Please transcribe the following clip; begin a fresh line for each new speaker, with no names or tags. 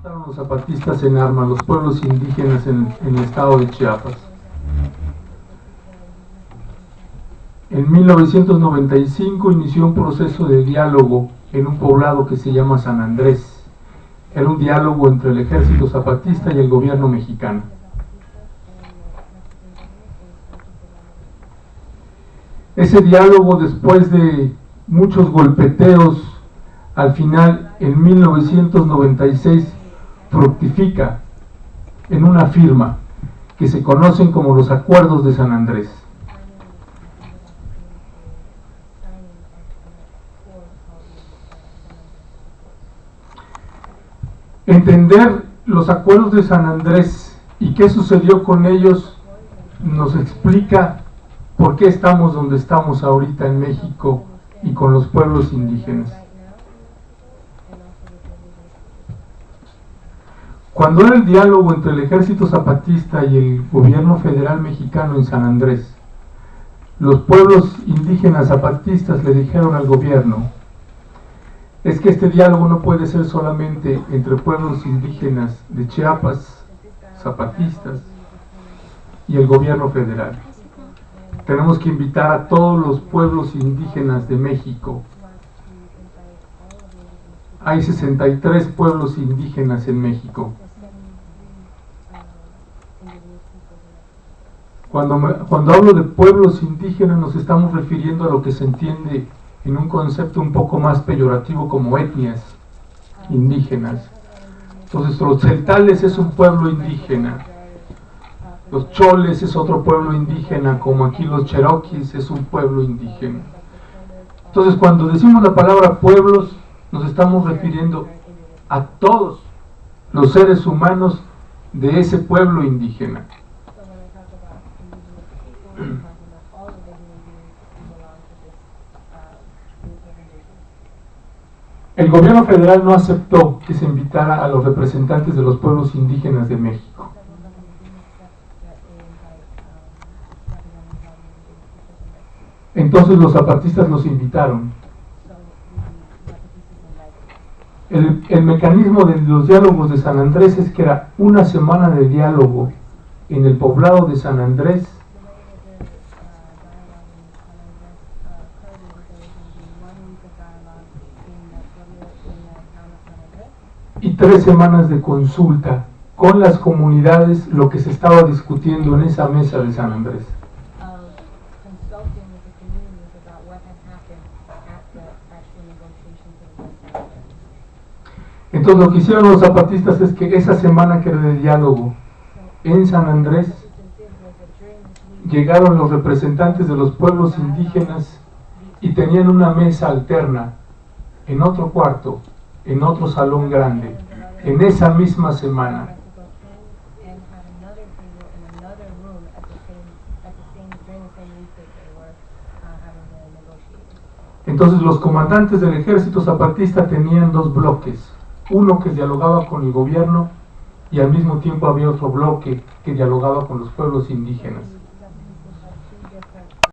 levantaron los zapatistas en armas, los pueblos indígenas en el estado de Chiapas. En 1995 inició un proceso de diálogo en un poblado que se llama San Andrés. Era un diálogo entre el ejército zapatista y el gobierno mexicano. Ese diálogo, después de muchos golpeteos, al final, en 1996, fructifica en una firma que se conocen como los Acuerdos de San Andrés. Entender los Acuerdos de San Andrés y qué sucedió con ellos nos explica por qué estamos donde estamos ahorita en México y con los pueblos indígenas. Cuando era el diálogo entre el ejército zapatista y el gobierno federal mexicano en San Andrés, los pueblos indígenas zapatistas le dijeron al gobierno: es que este diálogo no puede ser solamente entre pueblos indígenas de Chiapas, zapatistas, y el gobierno federal. Tenemos que invitar a todos los pueblos indígenas de México. Hay 63 pueblos indígenas en México. Cuando hablo de pueblos indígenas nos estamos refiriendo a lo que se entiende en un concepto un poco más peyorativo como etnias indígenas. Entonces los celtales es un pueblo indígena, los choles es otro pueblo indígena, como aquí los cherokees es un pueblo indígena. Entonces cuando decimos la palabra pueblos nos estamos refiriendo a todos los seres humanos de ese pueblo indígena. El gobierno federal no aceptó que se invitara a los representantes de los pueblos indígenas de México. Entonces los zapatistas los invitaron. El mecanismo de los diálogos de San Andrés es que era una semana de diálogo en el poblado de San Andrés, y 3 semanas de consulta con las comunidades, lo que se estaba discutiendo en esa mesa de San Andrés. Entonces lo que hicieron los zapatistas es que esa semana que era de diálogo en San Andrés, llegaron los representantes de los pueblos indígenas y tenían una mesa alterna en otro cuarto, en otro salón grande, en esa misma semana. Entonces los comandantes del ejército zapatista tenían 2 bloques, uno que dialogaba con el gobierno y al mismo tiempo había otro bloque que dialogaba con los pueblos indígenas.